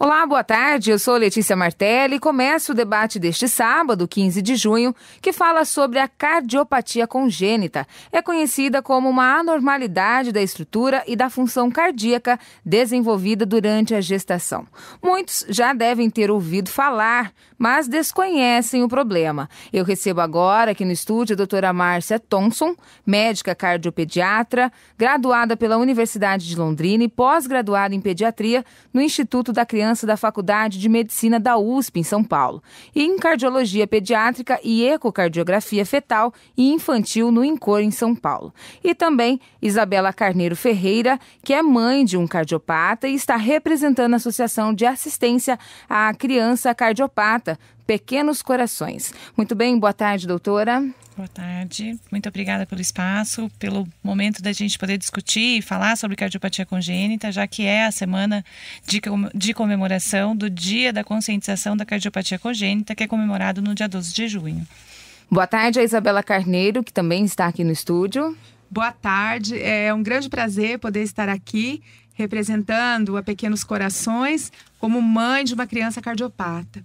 Olá, boa tarde. Eu sou Letícia Martelli e começo o debate deste sábado, 15 de junho, que fala sobre a cardiopatia congênita. É conhecida como uma anormalidade da estrutura e da função cardíaca desenvolvida durante a gestação. Muitos já devem ter ouvido falar, mas desconhecem o problema. Eu recebo agora aqui no estúdio a doutora Márcia Thompson, médica cardiopediatra, graduada pela Universidade de Londrina e pós-graduada em pediatria no Instituto da Criança da Faculdade de Medicina da USP, em São Paulo, e em Cardiologia Pediátrica e Ecocardiografia Fetal e Infantil no INCOR, em São Paulo. E também Isabela Carneiro Ferreira, que é mãe de um cardiopata e está representando a Associação de Assistência à Criança Cardiopata, Pequenos Corações. Muito bem, boa tarde, doutora. Boa tarde, muito obrigada pelo espaço, pelo momento da gente poder discutir e falar sobre cardiopatia congênita, já que é a semana de comemoração do Dia da Conscientização da Cardiopatia Congênita, que é comemorado no dia 12 de junho. Boa tarde a Isabela Carneiro, que também está aqui no estúdio. Boa tarde, é um grande prazer poder estar aqui representando a Pequenos Corações como mãe de uma criança cardiopata.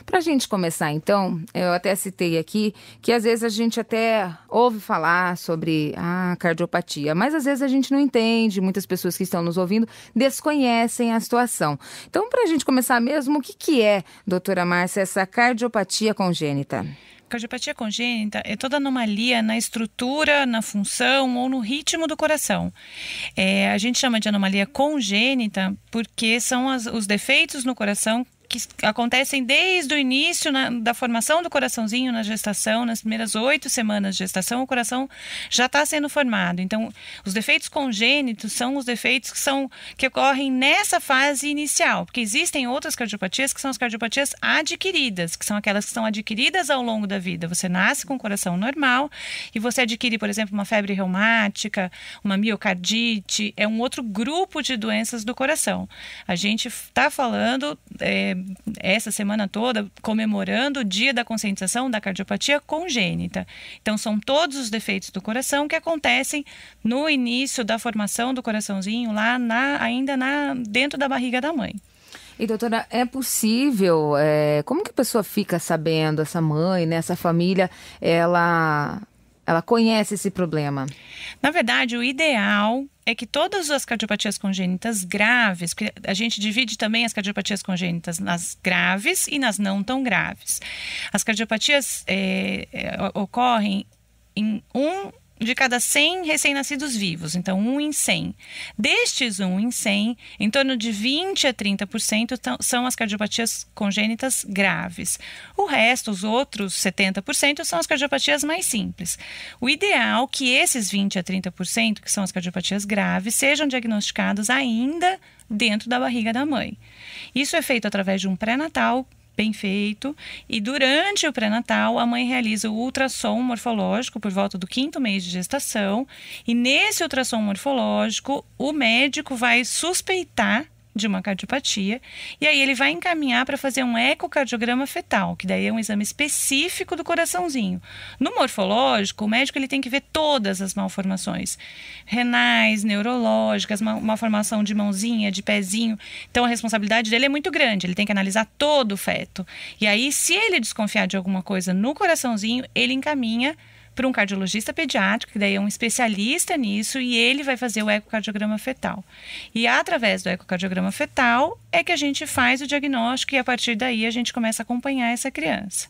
Para a gente começar, então, eu até citei aqui que às vezes a gente até ouve falar sobre a cardiopatia, mas às vezes a gente não entende, muitas pessoas que estão nos ouvindo desconhecem a situação. Então, para a gente começar mesmo, o que é, doutora Márcia, essa cardiopatia congênita? Cardiopatia congênita é toda anomalia na estrutura, na função ou no ritmo do coração. A gente chama de anomalia congênita porque são os defeitos no coração que acontecem desde o início da formação do coraçãozinho na gestação, nas primeiras 8 semanas de gestação, o coração já está sendo formado. Então, os defeitos congênitos são os defeitos que ocorrem nessa fase inicial, porque existem outras cardiopatias que são as cardiopatias adquiridas, que são aquelas que são adquiridas ao longo da vida. Você nasce com o coração normal e você adquire, por exemplo, uma febre reumática, uma miocardite, é um outro grupo de doenças do coração. A gente está falando essa semana toda comemorando o Dia da Conscientização da Cardiopatia Congênita. Então, são todos os defeitos do coração que acontecem no início da formação do coraçãozinho, lá dentro da barriga da mãe. E doutora, é possível, como que a pessoa fica sabendo, essa mãe, né, essa família, ela conhece esse problema? Na verdade, o ideal é que todas as cardiopatias congênitas graves, porque a gente divide também as cardiopatias congênitas nas graves e nas não tão graves. As cardiopatias ocorrem em 1 de cada 100 recém-nascidos vivos, então 1 em 100. Destes 1 em 100, em torno de 20 a 30% são as cardiopatias congênitas graves. O resto, os outros 70%, são as cardiopatias mais simples. O ideal é que esses 20 a 30%, que são as cardiopatias graves, sejam diagnosticados ainda dentro da barriga da mãe. Isso é feito através de um pré-natal bem feito, e durante o pré-natal a mãe realiza o ultrassom morfológico por volta do 5º mês de gestação, e nesse ultrassom morfológico o médico vai suspeitar de uma cardiopatia, e aí ele vai encaminhar para fazer um ecocardiograma fetal, que daí é um exame específico do coraçãozinho. No morfológico, o médico ele tem que ver todas as malformações renais, neurológicas, malformação de mãozinha, de pezinho. Então a responsabilidade dele é muito grande, ele tem que analisar todo o feto. E aí, se ele desconfiar de alguma coisa no coraçãozinho, ele encaminha para um cardiologista pediátrico, que daí é um especialista nisso, e ele vai fazer o ecocardiograma fetal. E através do ecocardiograma fetal é que a gente faz o diagnóstico, e a partir daí a gente começa a acompanhar essa criança.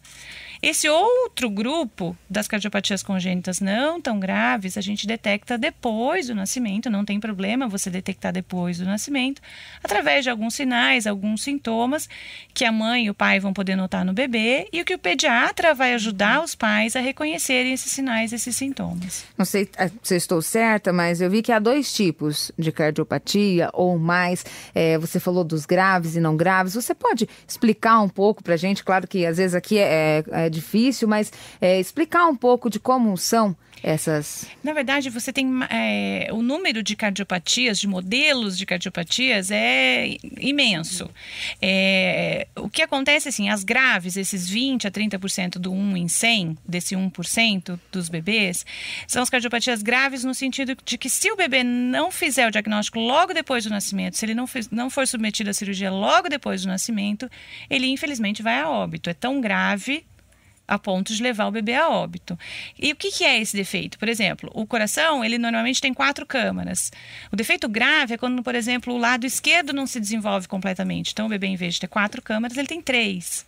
Esse outro grupo das cardiopatias congênitas não tão graves, a gente detecta depois do nascimento, não tem problema você detectar depois do nascimento, através de alguns sinais, alguns sintomas que a mãe e o pai vão poder notar no bebê, e o que o pediatra vai ajudar os pais a reconhecerem esses sinais, esses sintomas. Não sei se eu estou certa, mas eu vi que há 2 tipos de cardiopatia ou mais. Você falou dos graves e não graves. Você pode explicar um pouco para a gente? Claro que às vezes aqui é é difícil, mas explicar um pouco de como são essas... Na verdade, você tem o número de cardiopatias, de modelos de cardiopatias é imenso. O que acontece, assim, as graves, esses 20% a 30% do 1 em 100, desse 1% dos bebês, são as cardiopatias graves no sentido de que se o bebê não fizer o diagnóstico logo depois do nascimento, se ele não for submetido à cirurgia logo depois do nascimento, ele infelizmente vai a óbito. É tão grave a ponto de levar o bebê a óbito. E o que é esse defeito? Por exemplo, o coração, ele normalmente tem 4 câmaras. O defeito grave é quando, por exemplo, o lado esquerdo não se desenvolve completamente. Então, o bebê, em vez de ter 4 câmaras, ele tem 3.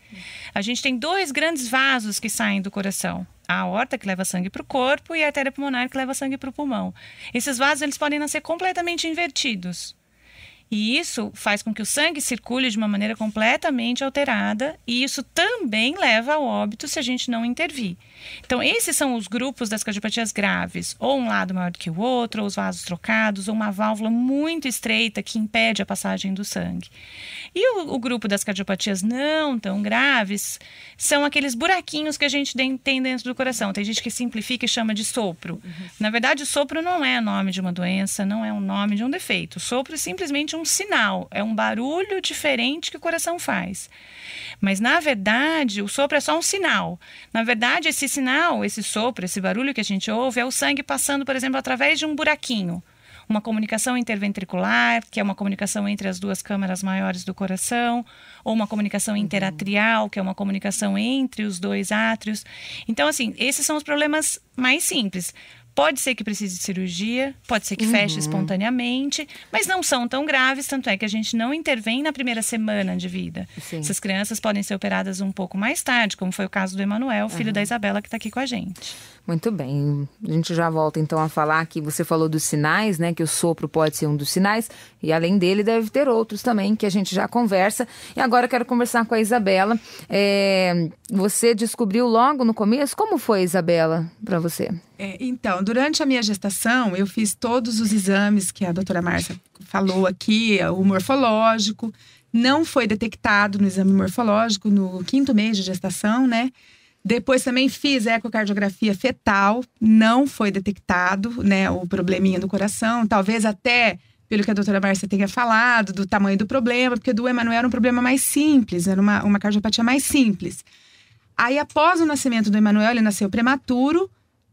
A gente tem 2 grandes vasos que saem do coração. A aorta, que leva sangue para o corpo, e a artéria pulmonar, que leva sangue para o pulmão. Esses vasos, eles podem nascer completamente invertidos. E isso faz com que o sangue circule de uma maneira completamente alterada, e isso também leva ao óbito se a gente não intervir. Então, esses são os grupos das cardiopatias graves, ou um lado maior do que o outro, ou os vasos trocados, ou uma válvula muito estreita que impede a passagem do sangue. E o grupo das cardiopatias não tão graves são aqueles buraquinhos que a gente tem dentro do coração. Tem gente que simplifica e chama de sopro. Na verdade, o sopro não é o nome de uma doença, não é o nome de um defeito. O sopro é simplesmente um sinal, é um barulho diferente que o coração faz. Mas, na verdade, o sopro é só um sinal. Na verdade, esse sinal, esse sopro, esse barulho que a gente ouve é o sangue passando, por exemplo, através de um buraquinho. Uma comunicação interventricular, que é uma comunicação entre as 2 câmaras maiores do coração, ou uma comunicação interatrial, que é uma comunicação entre os 2 átrios. Então, assim, esses são os problemas mais simples. Pode ser que precise de cirurgia, pode ser que feche espontaneamente, mas não são tão graves, tanto é que a gente não intervém na primeira semana de vida. Sim. Essas crianças podem ser operadas um pouco mais tarde, como foi o caso do Emanuel, filho da Isabela, que está aqui com a gente. Muito bem, a gente já volta então a falar que você falou dos sinais, né, que o sopro pode ser um dos sinais, e além dele deve ter outros também, que a gente já conversa. E agora eu quero conversar com a Isabela. Você descobriu logo no começo, como foi, Isabela, para você? Então, durante a minha gestação, eu fiz todos os exames que a doutora Márcia falou aqui, o morfológico, não foi detectado no exame morfológico no 5º mês de gestação, né? Depois também fiz ecocardiografia fetal, não foi detectado, né, o probleminha do coração, talvez até pelo que a doutora Márcia tenha falado, do tamanho do problema, porque do Emanuel era um problema mais simples, era uma cardiopatia mais simples. Aí, após o nascimento do Emanuel, ele nasceu prematuro,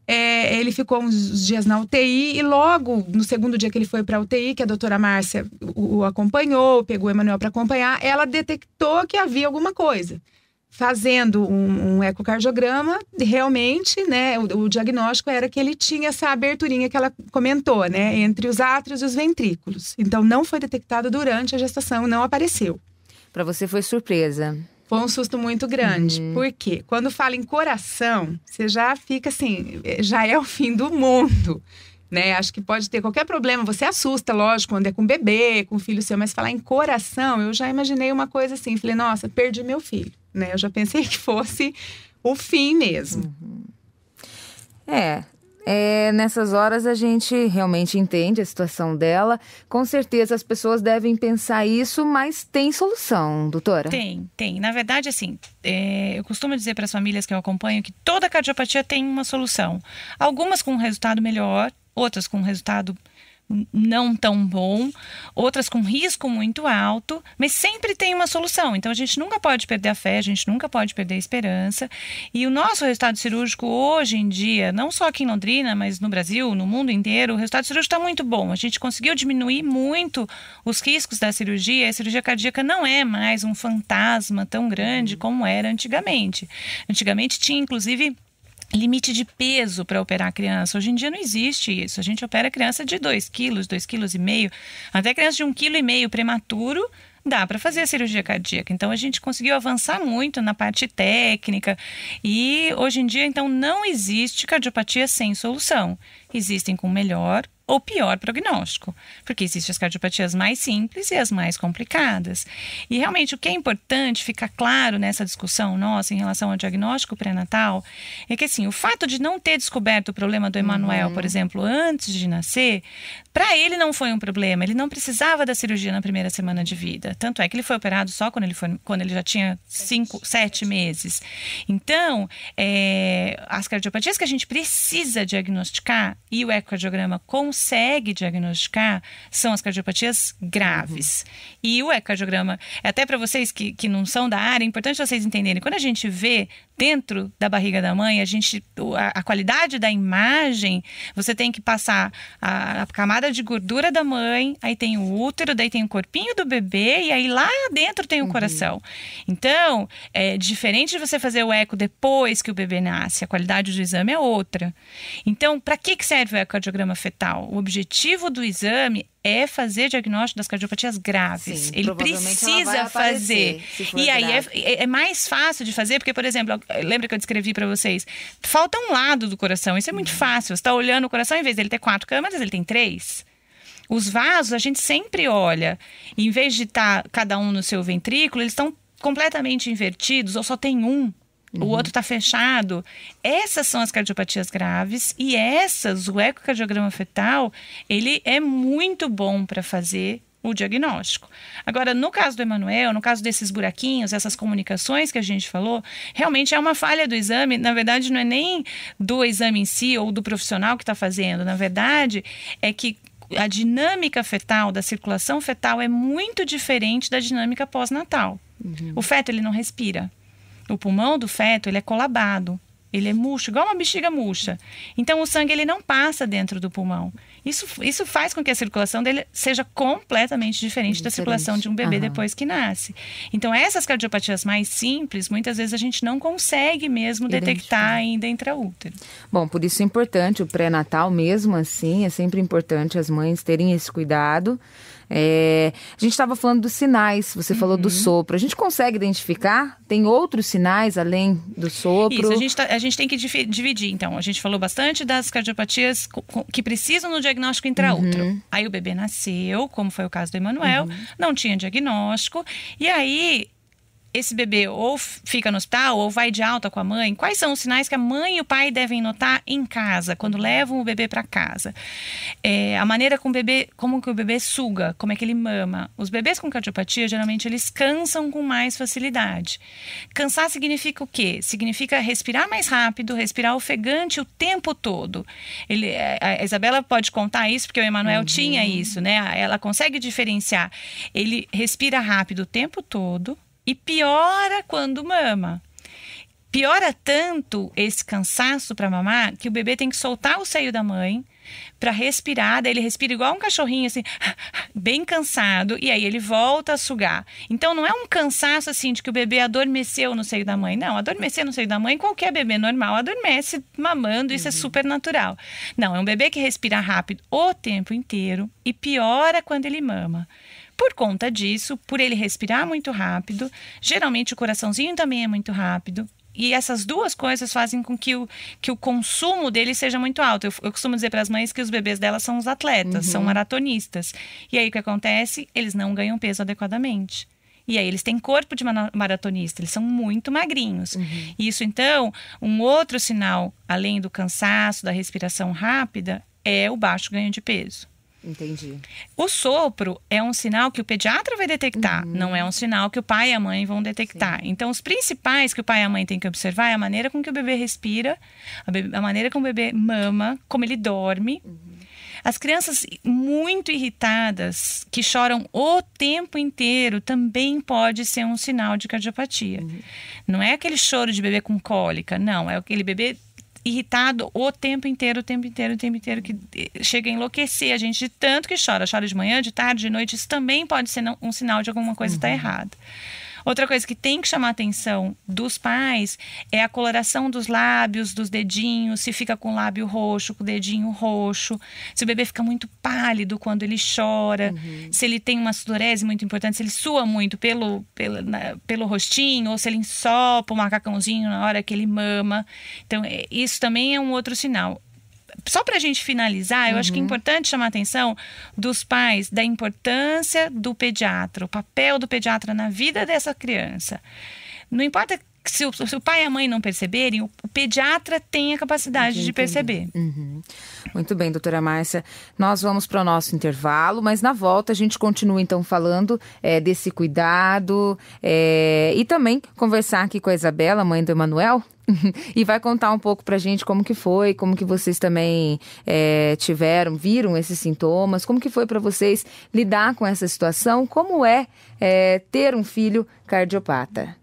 ele ficou uns dias na UTI e logo no 2º dia que ele foi para a UTI, que a doutora Márcia o acompanhou, pegou o Emanuel para acompanhar, ela detectou que havia alguma coisa. Fazendo um ecocardiograma, realmente, né, o diagnóstico era que ele tinha essa aberturinha que ela comentou, né, entre os átrios e os ventrículos. Então, não foi detectado durante a gestação, não apareceu. Para você foi surpresa? Foi um susto muito grande. Por quê? Quando fala em coração, você já fica assim, já é o fim do mundo, né? Acho que pode ter qualquer problema, você assusta, lógico, quando é com bebê, com filho seu, mas falar em coração, eu já imaginei uma coisa assim, falei, nossa, perdi meu filho. Né? Eu já pensei que fosse o fim mesmo. Nessas horas a gente realmente entende a situação dela. Com certeza as pessoas devem pensar isso, mas tem solução, doutora? Tem. Na verdade, assim, eu costumo dizer para as famílias que eu acompanho que toda cardiopatia tem uma solução. Algumas com um resultado melhor, outras com um resultado não tão bom, outras com risco muito alto, mas sempre tem uma solução. Então, a gente nunca pode perder a fé, a gente nunca pode perder a esperança. E o nosso resultado cirúrgico hoje em dia, não só aqui em Londrina, mas no Brasil, no mundo inteiro, o resultado cirúrgico está muito bom. A gente conseguiu diminuir muito os riscos da cirurgia. A cirurgia cardíaca não é mais um fantasma tão grande como era antigamente. Antigamente tinha, inclusive, limite de peso para operar a criança. Hoje em dia não existe isso. A gente opera a criança de 2 quilos, 2,5 kg. Até criança de 1,5 kg prematuro, dá para fazer a cirurgia cardíaca. Então, a gente conseguiu avançar muito na parte técnica. E hoje em dia, então, não existe cardiopatia sem solução. Existem com melhor ou pior prognóstico, porque existem as cardiopatias mais simples e as mais complicadas. E realmente o que é importante ficar claro nessa discussão nossa em relação ao diagnóstico pré-natal é que assim, o fato de não ter descoberto o problema do Emanuel, por exemplo, antes de nascer, para ele não foi um problema, ele não precisava da cirurgia na primeira semana de vida. Tanto é que ele foi operado só quando ele já tinha 7 meses. Então, as cardiopatias que a gente precisa diagnosticar e o ecocardiograma consegue diagnosticar são as cardiopatias graves. E o ecocardiograma, até para vocês que não são da área, é importante vocês entenderem, quando a gente vê dentro da barriga da mãe, a qualidade da imagem, você tem que passar a camada de gordura da mãe, aí tem o útero, daí tem o corpinho do bebê e aí lá dentro tem o coração. Então, é diferente de você fazer o eco depois que o bebê nasce, a qualidade do exame é outra. Então, para que serve o ecocardiograma fetal? O objetivo do exame é fazer diagnóstico das cardiopatias graves. Sim, ele precisa fazer. E aí é mais fácil de fazer, porque, por exemplo, lembra que eu descrevi para vocês? Falta um lado do coração. Isso é muito fácil. Você está olhando o coração, em vez dele ter 4 câmaras, ele tem 3. Os vasos, a gente sempre olha. Em vez de estar cada um no seu ventrículo, eles estão completamente invertidos, ou só tem um. O outro está fechado. Essas são as cardiopatias graves e o ecocardiograma fetal, ele é muito bom para fazer o diagnóstico. Agora, no caso do Emanuel, no caso desses buraquinhos, essas comunicações que a gente falou, realmente é uma falha do exame. Na verdade, não é nem do exame em si ou do profissional que está fazendo. Na verdade, é que a dinâmica fetal, da circulação fetal, é muito diferente da dinâmica pós-natal. O feto, ele não respira. O pulmão do feto, ele é colabado. Ele é murcho, igual uma bexiga murcha. Então, o sangue, ele não passa dentro do pulmão. Isso faz com que a circulação dele seja completamente diferente da circulação de um bebê depois que nasce. Então, essas cardiopatias mais simples, muitas vezes a gente não consegue mesmo detectar ainda intraútero. Bom, por isso é importante o pré-natal mesmo assim, é sempre importante as mães terem esse cuidado. A gente estava falando dos sinais, você falou do sopro. A gente consegue identificar? Tem outros sinais além do sopro? Isso, a gente tem que dividir. Então, a gente falou bastante das cardiopatias que precisam no diagnóstico intraútero. Aí o bebê nasceu, como foi o caso do Emanuel, não tinha diagnóstico, e aí esse bebê ou fica no hospital ou vai de alta com a mãe. Quais são os sinais que a mãe e o pai devem notar em casa, quando levam o bebê para casa? A maneira como que o bebê suga, como é que ele mama. Os bebês com cardiopatia, geralmente, eles cansam com mais facilidade. Cansar significa o quê? Significa respirar mais rápido, respirar ofegante o tempo todo. A Isabela pode contar isso, porque o Emanuel tinha isso, né? Ela consegue diferenciar. Ele respira rápido o tempo todo, e piora quando mama. Piora tanto esse cansaço para mamar que o bebê tem que soltar o seio da mãe para respirar. Daí ele respira igual um cachorrinho, assim, bem cansado, e aí ele volta a sugar. Então não é um cansaço assim de que o bebê adormeceu no seio da mãe. Não, adormecer no seio da mãe, qualquer bebê normal adormece mamando, isso é super natural. Não, é um bebê que respira rápido o tempo inteiro e piora quando ele mama. Por conta disso, por ele respirar muito rápido, geralmente o coraçãozinho também é muito rápido. E essas duas coisas fazem com que o consumo dele seja muito alto. Eu costumo dizer para as mães que os bebês delas são os atletas, são maratonistas. E aí o que acontece? Eles não ganham peso adequadamente. E aí eles têm corpo de maratonista, eles são muito magrinhos. Isso, então, um outro sinal, além do cansaço, da respiração rápida, é o baixo ganho de peso. Entendi. O sopro é um sinal que o pediatra vai detectar, não é um sinal que o pai e a mãe vão detectar. Sim. Então, os principais que o pai e a mãe têm que observar é a maneira com que o bebê respira, a maneira como o bebê mama, como ele dorme. As crianças muito irritadas, que choram o tempo inteiro, também pode ser um sinal de cardiopatia. Não é aquele choro de bebê com cólica, não, é aquele bebê irritado o tempo inteiro, que chega a enlouquecer a gente de tanto que chora de manhã, de tarde, de noite. Isso também pode ser um sinal de alguma coisa estar errada. Outra coisa que tem que chamar a atenção dos pais é a coloração dos lábios, dos dedinhos, se fica com o lábio roxo, com o dedinho roxo, se o bebê fica muito pálido quando ele chora, se ele tem uma sudorese muito importante, se ele sua muito pelo rostinho, ou se ele ensopa o macacãozinho na hora que ele mama. Então, isso também é um outro sinal. Só para a gente finalizar, eu acho que é importante chamar a atenção dos pais da importância do pediatra, o papel do pediatra na vida dessa criança. Não importa se o pai e a mãe não perceberem, o pediatra tem a capacidade de perceber. Muito bem, doutora Márcia. Nós vamos para o nosso intervalo, mas na volta a gente continua então falando desse cuidado e também conversar aqui com a Isabela, mãe do Emanuel, e vai contar um pouco pra gente como que foi, como que vocês também viram esses sintomas, como que foi para vocês lidar com essa situação, como ter um filho cardiopata.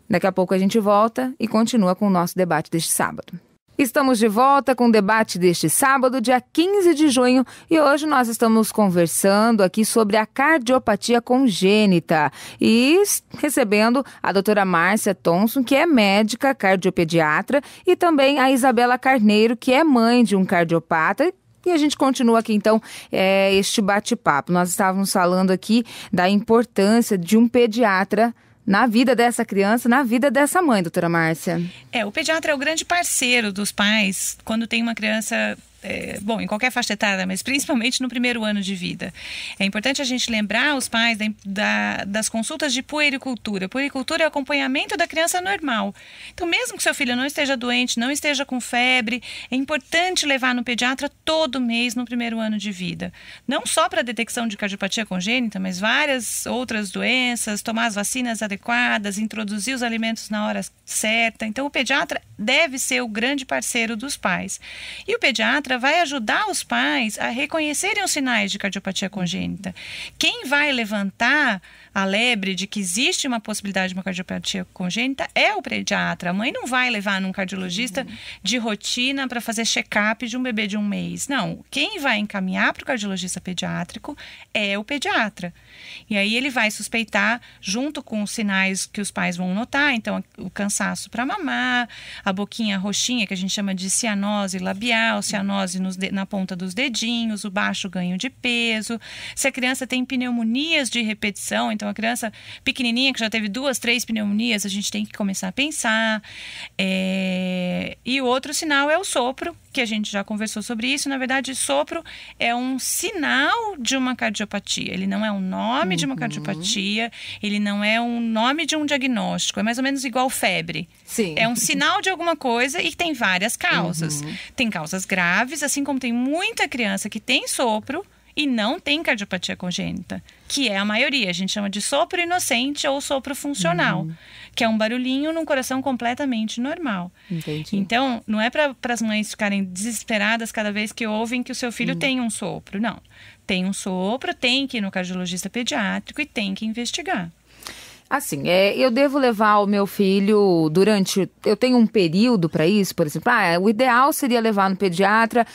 Daqui a pouco a gente volta e continua com o nosso debate deste sábado. Estamos de volta com o debate deste sábado, dia 15 de junho, e hoje nós estamos conversando aqui sobre a cardiopatia congênita e recebendo a doutora Márcia Thompson, que é médica cardiopediatra, e também a Isabela Carneiro, que é mãe de um cardiopata. E a gente continua aqui, então, este bate-papo. Nós estávamos falando aqui da importância de um pediatra na vida dessa criança, na vida dessa mãe, doutora Márcia. O pediatra é o grande parceiro dos pais quando tem uma criança... em qualquer faixa etária, mas principalmente no primeiro ano de vida. É importante a gente lembrar os pais das consultas de puericultura. Puericultura é o acompanhamento da criança normal. Então, mesmo que seu filho não esteja doente, não esteja com febre, é importante levar no pediatra todo mês no primeiro ano de vida. Não só para a detecção de cardiopatia congênita, mas várias outras doenças, tomar as vacinas adequadas, introduzir os alimentos na hora certa. Então, o pediatra deve ser o grande parceiro dos pais. E o pediatra vai ajudar os pais a reconhecerem os sinais de cardiopatia congênita. Quem vai levantar a lebre de que existe uma possibilidade de uma cardiopatia congênita é o pediatra. A mãe não vai levar num cardiologista de rotina para fazer check-up de um bebê de 1 mês. Não, quem vai encaminhar para o cardiologista pediátrico é o pediatra. E aí ele vai suspeitar, junto com os sinais que os pais vão notar, então o cansaço para mamar, a boquinha roxinha, que a gente chama de cianose labial, cianose na ponta dos dedinhos, o baixo ganho de peso. Se a criança tem pneumonias de repetição, então a criança pequenininha que já teve 2, 3 pneumonias, a gente tem que começar a pensar. E o outro sinal é o sopro, que a gente já conversou sobre isso. Na verdade, sopro é um sinal de uma cardiopatia. Ele não é um nome de uma cardiopatia, ele não é um nome de um diagnóstico. É mais ou menos igual febre. Sim. É um sinal de alguma coisa e tem várias causas. Tem causas graves, assim como tem muita criança que tem sopro e não tem cardiopatia congênita, que é a maioria. A gente chama de sopro inocente ou sopro funcional, que é um barulhinho num coração completamente normal. Entendi. Então, não é para as mães ficarem desesperadas cada vez que ouvem que o seu filho tem um sopro. Não. Tem um sopro, tem que ir no cardiologista pediátrico e tem que investigar. Assim, eu devo levar o meu filho eu tenho um período para isso, por exemplo, o ideal seria levar no pediatra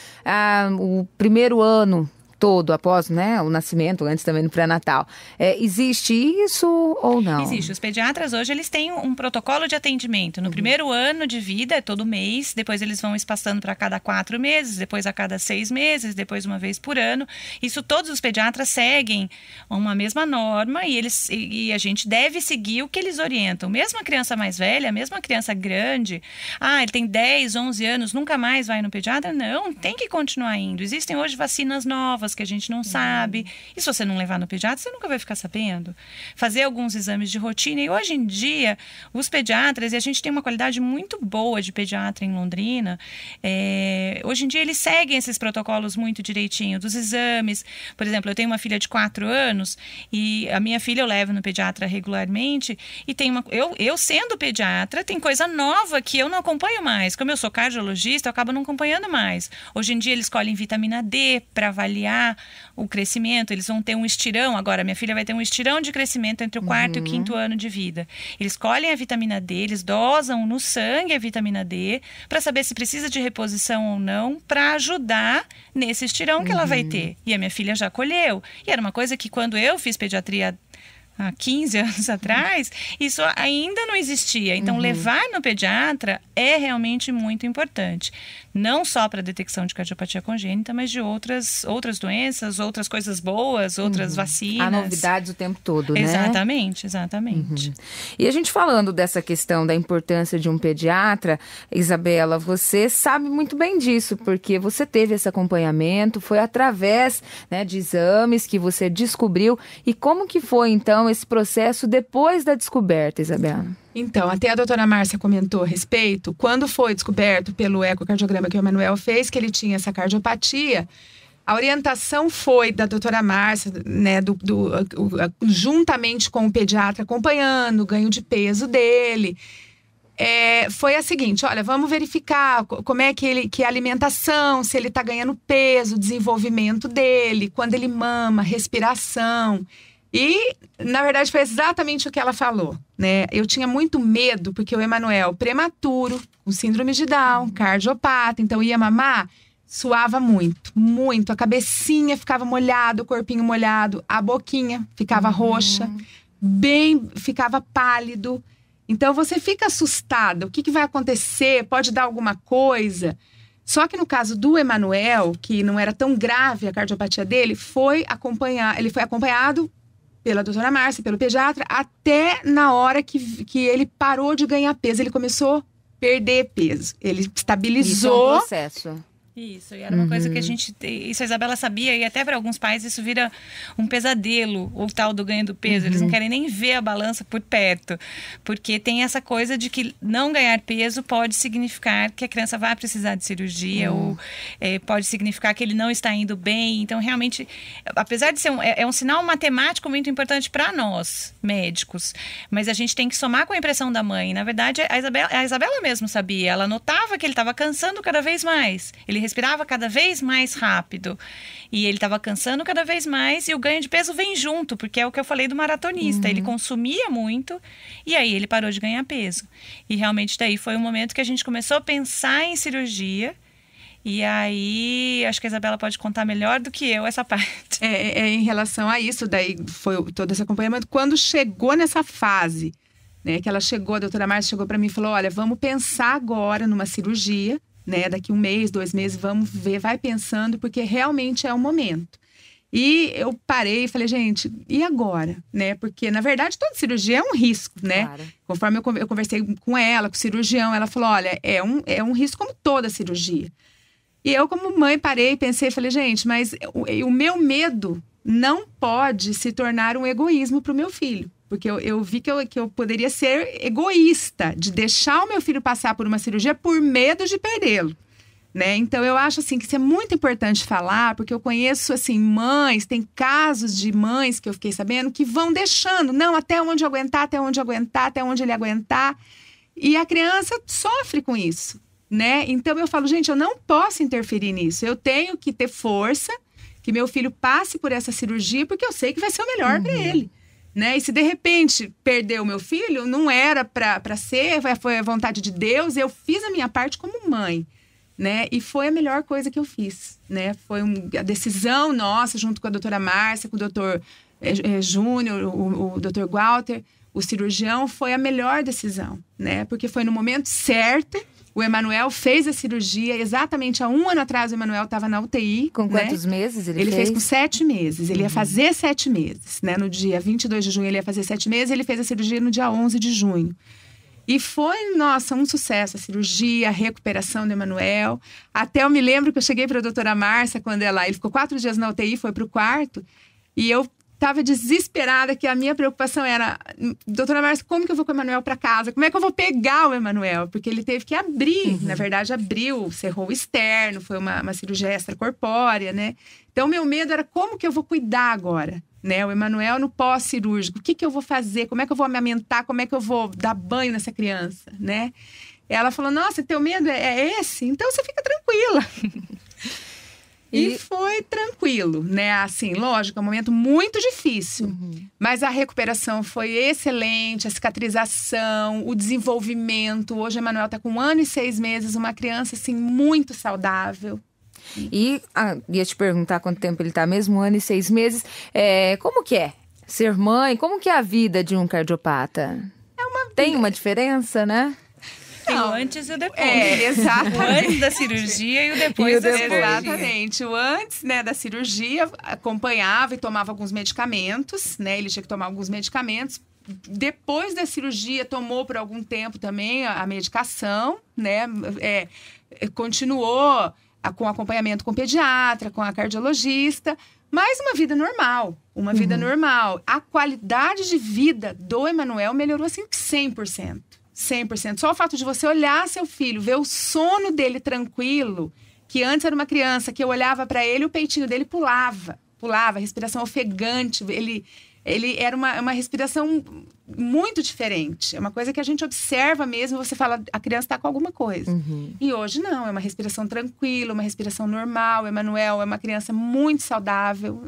o primeiro ano todo após, o nascimento, antes também no pré-natal. Existe isso ou não? Existe. Os pediatras hoje, eles têm um protocolo de atendimento. No primeiro ano de vida, é todo mês, depois eles vão espaçando para cada 4 meses, depois a cada 6 meses, depois uma vez por ano. Isso todos os pediatras seguem uma mesma norma e a gente deve seguir o que eles orientam. Mesmo a criança mais velha, mesmo a criança grande, ele tem 10, 11 anos, nunca mais vai no pediatra? Não, tem que continuar indo. Existem hoje vacinas novas que a gente não sabe. E se você não levar no pediatra, você nunca vai ficar sabendo. Fazer alguns exames de rotina. E hoje em dia, os pediatras, e a gente tem uma qualidade muito boa de pediatra em Londrina, hoje em dia eles seguem esses protocolos muito direitinho, dos exames. Por exemplo, eu tenho uma filha de 4 anos e a minha filha eu levo no pediatra regularmente e eu sendo pediatra, tem coisa nova que eu não acompanho mais. Como eu sou cardiologista, eu acabo não acompanhando mais. Hoje em dia eles escolhem vitamina D para avaliar o crescimento, eles vão ter um estirão. Agora, minha filha vai ter um estirão de crescimento entre o 4º e o 5º ano de vida. Eles colhem a vitamina D, eles dosam no sangue a vitamina D para saber se precisa de reposição ou não, para ajudar nesse estirão que ela vai ter. E a minha filha já colheu. E era uma coisa que quando eu fiz pediatria há 15 anos atrás, isso ainda não existia. Então, levar no pediatra é realmente muito importante. Não só para a detecção de cardiopatia congênita, mas de outras doenças, outras coisas boas, outras vacinas. Há novidades o tempo todo, né? Exatamente, exatamente. E a gente falando dessa questão da importância de um pediatra, Isabela, você sabe muito bem disso, porque você teve esse acompanhamento, foi através, né, de exames que você descobriu. E como que foi, então, esse processo depois da descoberta, Isabela? Então, até a doutora Márcia comentou a respeito, quando foi descoberto pelo ecocardiograma que o Emanuel fez, que ele tinha essa cardiopatia, a orientação foi da doutora Márcia, né, juntamente com o pediatra acompanhando o ganho de peso dele, foi a seguinte: olha, vamos verificar como é que a alimentação, se ele está ganhando peso, o desenvolvimento dele, quando ele mama, respiração. E, na verdade, foi exatamente o que ela falou, né? Eu tinha muito medo, porque o Emanuel, prematuro, com síndrome de Down, cardiopata, então ia mamar, suava muito, muito. A cabecinha ficava molhada, o corpinho molhado, a boquinha ficava roxa, ficava pálido. Então, você fica assustada. O que vai acontecer? Pode dar alguma coisa? Só que no caso do Emanuel, que não era tão grave a cardiopatia dele, ele foi acompanhado pela doutora Márcia, pelo pediatra, até na hora que ele parou de ganhar peso. Ele começou a perder peso. Ele estabilizou. Isso é um processo. Isso, e era uma coisa que isso a Isabela sabia, e até para alguns pais isso vira um pesadelo, o tal do ganho do peso. Eles não querem nem ver a balança por perto, porque tem essa coisa de que não ganhar peso pode significar que a criança vai precisar de cirurgia, ou pode significar que ele não está indo bem. Então, realmente, apesar de ser um sinal matemático muito importante para nós, médicos, mas a gente tem que somar com a impressão da mãe. Na verdade, a Isabela mesmo sabia, ela notava que ele estava cansando cada vez mais, ele respirava cada vez mais rápido e ele estava cansando cada vez mais, e o ganho de peso vem junto, porque é o que eu falei do maratonista, ele consumia muito e aí ele parou de ganhar peso. E realmente daí foi um momento que a gente começou a pensar em cirurgia. E aí, acho que a Isabela pode contar melhor do que eu essa parte. Em relação a isso, daí foi todo esse acompanhamento. Quando chegou nessa fase, né, que ela chegou, a doutora Márcia chegou para mim e falou: olha, vamos pensar agora numa cirurgia, né, daqui 1 mês, 2 meses, vamos ver, vai pensando, porque realmente é o momento. E eu parei e falei: gente, e agora? Né? Porque, na verdade, toda cirurgia é um risco, né? Claro. Conforme eu conversei com ela, com o cirurgião, ela falou: olha, é um risco como toda cirurgia. E eu, como mãe, parei, pensei, falei: gente, mas o meu medo não pode se tornar um egoísmo para o meu filho. Porque eu vi que eu poderia ser egoísta de deixar o meu filho passar por uma cirurgia por medo de perdê-lo, né? Então, eu acho, assim, que isso é muito importante falar, porque eu conheço, assim, mães, tem casos de mães que eu fiquei sabendo que vão deixando, não, até onde aguentar, até onde aguentar, até onde ele aguentar. E a criança sofre com isso, né? Então, eu falo: gente, eu não posso interferir nisso. Eu tenho que ter força, que meu filho passe por essa cirurgia, porque eu sei que vai ser o melhor para ele. Né? E se de repente perder o meu filho, não era para ser, foi a vontade de Deus, eu fiz a minha parte como mãe, né? E foi a melhor coisa que eu fiz, né? Foi a decisão nossa, junto com a doutora Márcia, com o doutor Júnior, o doutor Walter, o cirurgião, foi a melhor decisão, né? Porque foi no momento certo. O Emanuel fez a cirurgia exatamente há 1 ano atrás. O Emanuel estava na UTI. Com quantos meses ele fez? Ele fez com 7 meses. Ele ia fazer 7 meses, né? No dia 22 de junho ele ia fazer 7 meses. Ele fez a cirurgia no dia 11 de junho. E foi, nossa, um sucesso a cirurgia, a recuperação do Emanuel. Até eu me lembro que eu cheguei para a doutora Márcia, quando ele ficou 4 dias na UTI, foi para o quarto. E eu estava desesperada, que a minha preocupação era: doutora Márcia, como que eu vou com o Emanuel para casa? Como é que eu vou pegar o Emanuel? Porque ele teve que abrir, na verdade abriu, cerrou o externo, foi uma cirurgia extracorpórea, né? Então, meu medo era: como que eu vou cuidar agora? Né? O Emanuel no pós-cirúrgico, o que eu vou fazer? Como é que eu vou amamentar? Como é que eu vou dar banho nessa criança? Né? Ela falou: nossa, teu medo é esse? Então, você fica tranquila. E foi tranquilo, né? Assim, lógico, é um momento muito difícil. Mas a recuperação foi excelente, a cicatrização, o desenvolvimento. Hoje o Emanuel está com 1 ano e 6 meses, uma criança, assim, muito saudável. E ia te perguntar quanto tempo ele está mesmo, 1 ano e 6 meses. Como que é ser mãe, como que é a vida de um cardiopata? Tem uma diferença, né? Tem o antes e o depois. Exatamente. O antes da cirurgia e o depois da cirurgia. Exatamente. O antes, né, da cirurgia, acompanhava e tomava alguns medicamentos, né? Ele tinha que tomar alguns medicamentos. Depois da cirurgia, tomou por algum tempo também a medicação, né? Continuou com acompanhamento com o pediatra, com a cardiologista, mas uma vida normal. Uma vida normal. A qualidade de vida do Emanuel melhorou, assim, 100%. 100%. Só o fato de você olhar seu filho, ver o sono dele tranquilo, que antes era uma criança que eu olhava para ele, o peitinho dele pulava, respiração ofegante, ele era uma respiração muito diferente. É uma coisa que a gente observa mesmo, você fala, a criança está com alguma coisa. E hoje não, é uma respiração tranquila, uma respiração normal. O Emanuel é uma criança muito saudável.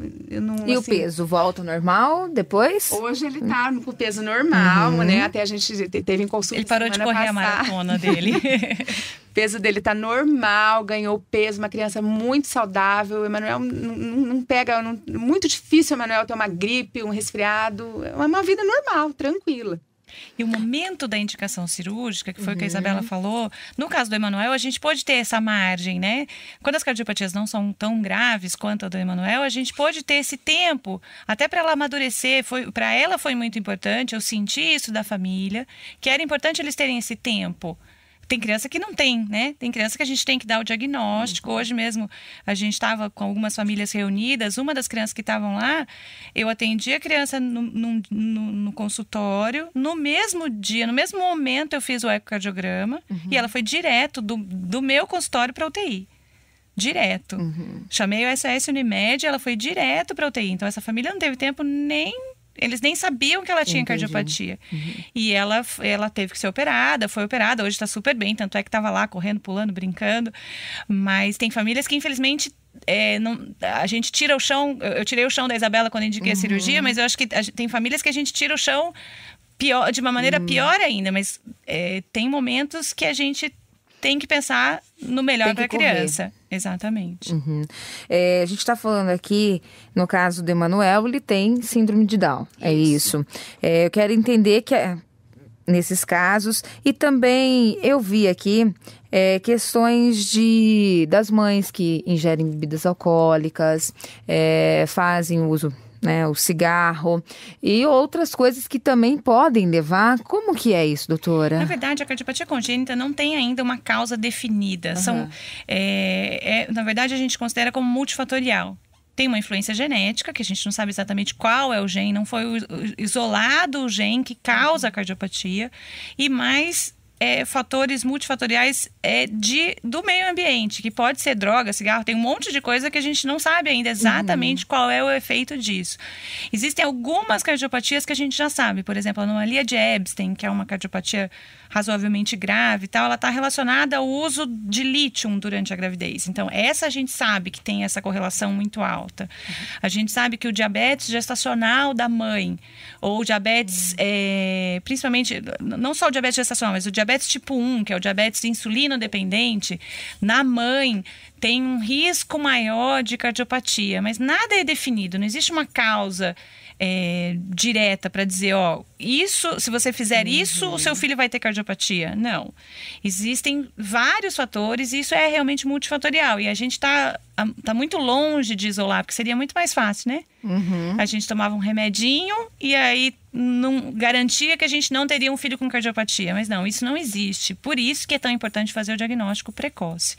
E o peso volta ao normal depois? Hoje ele tá com o peso normal, né? Até a gente teve em consulta. Ele parou de correr a maratona dele. O peso dele tá normal, ganhou peso, uma criança muito saudável. O Emanuel não pega... muito difícil o Emanuel ter uma gripe, um resfriado. É uma vida normal, tranquila. E o momento da indicação cirúrgica, que foi o que a Isabela falou, no caso do Emanuel, a gente pode ter essa margem, né? Quando as cardiopatias não são tão graves quanto a do Emanuel, a gente pode ter esse tempo, até para ela amadurecer. Para ela foi muito importante, eu senti isso da família, que era importante eles terem esse tempo. Tem criança que não tem, né? Tem criança que a gente tem que dar o diagnóstico. Hoje mesmo, a gente estava com algumas famílias reunidas. Uma das crianças que estavam lá, eu atendi a criança no consultório. No mesmo dia, no mesmo momento, eu fiz o ecocardiograma. E ela foi direto do meu consultório para a UTI. Direto. Chamei o SOS Unimed, ela foi direto para a UTI. Então, essa família não teve tempo eles nem sabiam que ela tinha cardiopatia. E ela teve que ser operada, foi operada, hoje está super bem, tanto é que estava lá correndo, pulando, brincando. Mas tem famílias que, infelizmente, a gente tira o chão. Eu tirei o chão da Isabela quando indiquei a cirurgia, mas eu acho que tem famílias que a gente tira o chão de uma maneira pior ainda. Mas tem momentos que a gente tem que pensar no melhor para a criança. Exatamente. A gente está falando aqui, no caso do Emanuel, ele tem síndrome de Down. É isso. Eu quero entender que nesses casos, e também eu vi aqui questões das mães que ingerem bebidas alcoólicas, fazem uso, né, o cigarro e outras coisas que também podem levar. Como que é isso, doutora? Na verdade, a cardiopatia congênita não tem ainda uma causa definida. Na verdade, a gente considera como multifatorial. Tem uma influência genética, que a gente não sabe exatamente qual é o gene, não foi isolado o gene que causa a cardiopatia, e mais fatores multifatoriais do meio ambiente, que pode ser droga, cigarro, tem um monte de coisa que a gente não sabe ainda exatamente qual é o efeito disso. Existem algumas cardiopatias que a gente já sabe, por exemplo, a anomalia de Ebstein, que é uma cardiopatia razoavelmente grave e tal, ela está relacionada ao uso de lítio durante a gravidez. Então, essa a gente sabe que tem essa correlação muito alta. A gente sabe que o diabetes gestacional da mãe, ou o diabetes, principalmente, não só o diabetes gestacional, mas o diabetes tipo 1, que é o diabetes insulino dependente, na mãe tem um risco maior de cardiopatia, mas nada é definido, não existe uma causa direta para dizer, se você fizer isso, o seu filho vai ter cardiopatia. Não. Existem vários fatores e isso é realmente multifatorial. E a gente tá muito longe de isolar, porque seria muito mais fácil, né? A gente tomava um remedinho e aí não garantia que a gente não teria um filho com cardiopatia. Mas não, isso não existe. Por isso que é tão importante fazer o diagnóstico precoce.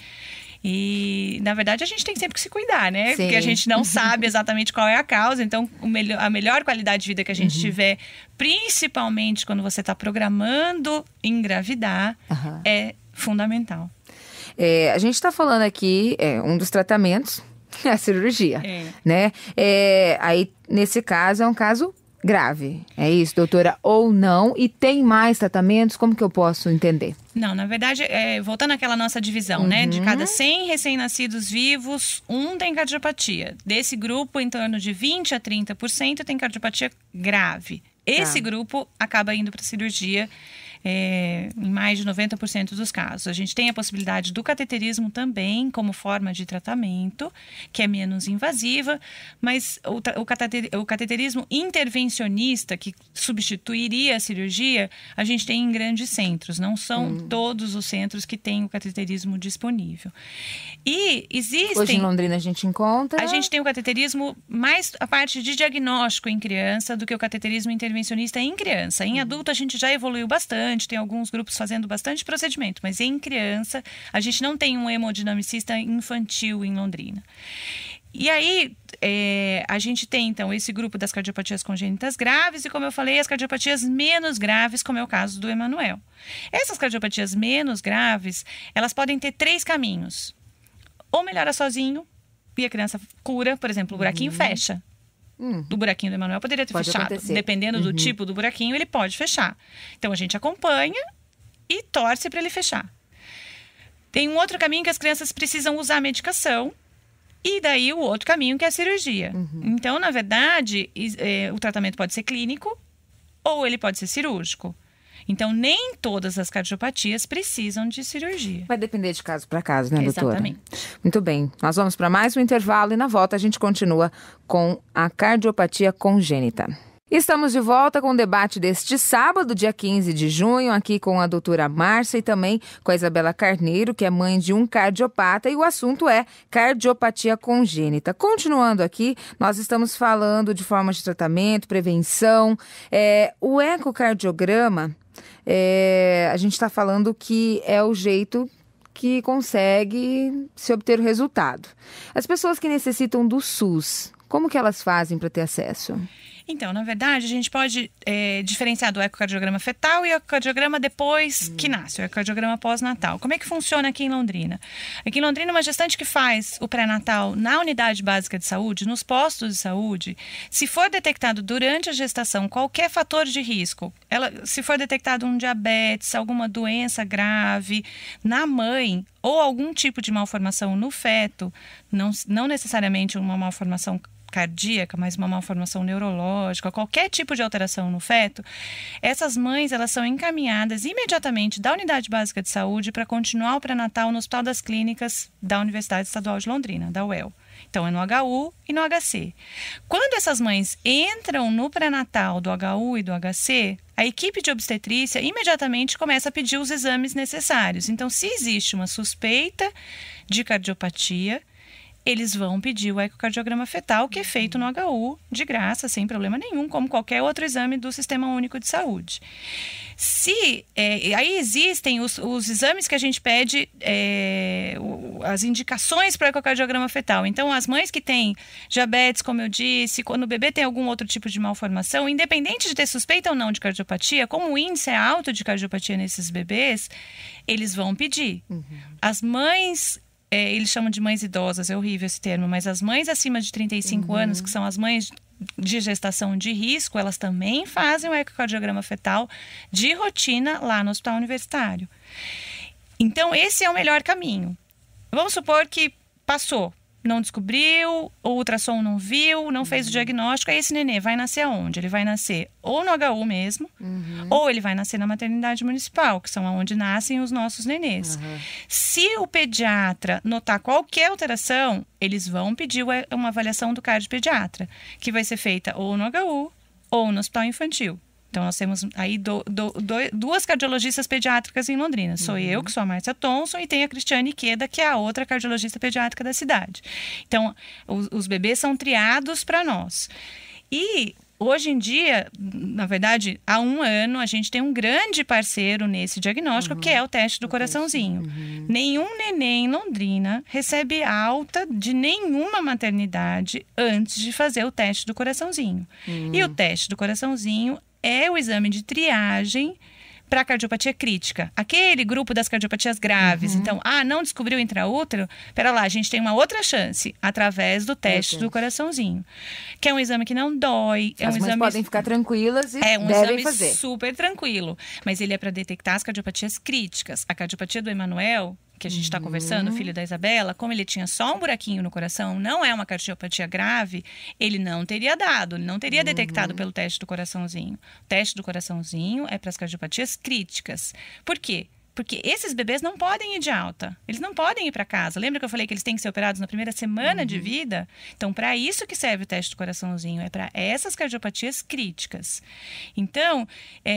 E, na verdade, a gente tem sempre que se cuidar, né? Sim. Porque a gente não sabe exatamente qual é a causa. Então, a melhor qualidade de vida que a gente tiver, principalmente quando você está programando engravidar, é fundamental. A gente está falando aqui, um dos tratamentos é a cirurgia, né? Aí, nesse caso, é um caso grave. É isso, doutora? Ou não? E tem mais tratamentos? Como que eu posso entender? Não, na verdade, voltando àquela nossa divisão, né? De cada 100 recém-nascidos vivos, um tem cardiopatia. Desse grupo, em torno de 20% a 30% tem cardiopatia grave. Esse grupo acaba indo para cirurgia em mais de 90% dos casos. A gente tem a possibilidade do cateterismo também como forma de tratamento, que é menos invasiva, mas o cateterismo intervencionista, que substituiria a cirurgia, a gente tem em grandes centros, não são todos os centros que têm o cateterismo disponível. E existem... Hoje em Londrina a gente encontra... A gente tem o cateterismo mais a parte de diagnóstico em criança do que o cateterismo intervencionista em criança. Em adulto a gente já evoluiu bastante, tem alguns grupos fazendo bastante procedimento, mas em criança a gente não tem um hemodinamicista infantil em Londrina. E aí, a gente tem, então, esse grupo das cardiopatias congênitas graves e, como eu falei, as cardiopatias menos graves, como é o caso do Emanuel. Essas cardiopatias menos graves, elas podem ter 3 caminhos. Ou melhora sozinho e a criança cura, por exemplo, o buraquinho fecha. Do buraquinho do Emanuel poderia ter fechado. Acontecer. Dependendo do tipo do buraquinho, ele pode fechar. Então, a gente acompanha e torce para ele fechar. Tem um outro caminho que as crianças precisam usar a medicação. E daí o outro caminho que é a cirurgia. Então, na verdade, o tratamento pode ser clínico ou ele pode ser cirúrgico. Então, nem todas as cardiopatias precisam de cirurgia. Vai depender de caso para caso, né, doutora? Exatamente. Muito bem. Nós vamos para mais um intervalo e na volta a gente continua com a cardiopatia congênita. Estamos de volta com o debate deste sábado, dia 15 de junho, aqui com a doutora Márcia e também com a Isabela Carneiro, que é mãe de um cardiopata, e o assunto é cardiopatia congênita. Continuando aqui, nós estamos falando de formas de tratamento, prevenção. O ecocardiograma, a gente está falando que é o jeito que consegue se obter o resultado. As pessoas que necessitam do SUS, como que elas fazem para ter acesso? Então, na verdade, a gente pode diferenciar do ecocardiograma fetal e o ecocardiograma depois que nasce, o ecocardiograma pós-natal. Como é que funciona aqui em Londrina? Aqui em Londrina, uma gestante que faz o pré-natal na unidade básica de saúde, nos postos de saúde, se for detectado durante a gestação qualquer fator de risco, se for detectado um diabetes, alguma doença grave na mãe ou algum tipo de malformação no feto, não necessariamente uma malformação cardíaca, mas uma malformação neurológica, qualquer tipo de alteração no feto, essas mães elas são encaminhadas imediatamente da unidade básica de saúde para continuar o pré-natal no Hospital das Clínicas da Universidade Estadual de Londrina, da UEL. Então, é no HU e no HC. Quando essas mães entram no pré-natal do HU e do HC, a equipe de obstetrícia imediatamente começa a pedir os exames necessários. Então, se existe uma suspeita de cardiopatia, eles vão pedir o ecocardiograma fetal, que é feito no HU, de graça, sem problema nenhum, como qualquer outro exame do Sistema Único de Saúde. Aí existem os exames que a gente pede, as indicações para o ecocardiograma fetal. Então, as mães que têm diabetes, como eu disse, quando o bebê tem algum outro tipo de malformação, independente de ter suspeita ou não de cardiopatia, como o índice é alto de cardiopatia nesses bebês, eles vão pedir. As mães... eles chamam de mães idosas, é horrível esse termo, mas as mães acima de 35 anos, que são as mães de gestação de risco, elas também fazem o ecocardiograma fetal de rotina lá no hospital universitário. Então, esse é o melhor caminho. Vamos supor que passou, não descobriu, o ultrassom não viu, não fez o diagnóstico, aí esse nenê vai nascer aonde? Ele vai nascer ou no HU mesmo, ou ele vai nascer na maternidade municipal, que são onde nascem os nossos nenês. Se o pediatra notar qualquer alteração, eles vão pedir uma avaliação do cardiopediatra, que vai ser feita ou no HU ou no hospital infantil. Então, nós temos aí duas cardiologistas pediátricas em Londrina. Sou eu, que sou a Márcia Thompson, e tem a Cristiane Queda, que é a outra cardiologista pediátrica da cidade. Então, os bebês são triados para nós. E hoje em dia, na verdade, há 1 ano, a gente tem um grande parceiro nesse diagnóstico, que é o teste do coraçãozinho. Nenhum neném em Londrina recebe alta de nenhuma maternidade antes de fazer o teste do coraçãozinho. E o teste do coraçãozinho é o exame de triagem para cardiopatia crítica. Aquele grupo das cardiopatias graves. Então, não descobriu intraútero? Pera lá, a gente tem uma outra chance através do teste do coraçãozinho. Que é um exame que não dói. As mães podem ficar tranquilas e devem exame fazer. Super tranquilo. Mas ele é para detectar as cardiopatias críticas. A cardiopatia do Emanuel, que a gente está conversando, o filho da Isabela, como ele tinha só um buraquinho no coração, não é uma cardiopatia grave, ele não teria dado, ele não teria detectado pelo teste do coraçãozinho. O teste do coraçãozinho é para as cardiopatias críticas. Por quê? Porque esses bebês não podem ir de alta. Eles não podem ir para casa. Lembra que eu falei que eles têm que ser operados na primeira semana de vida? Então, para isso que serve o teste do coraçãozinho. É para essas cardiopatias críticas. Então,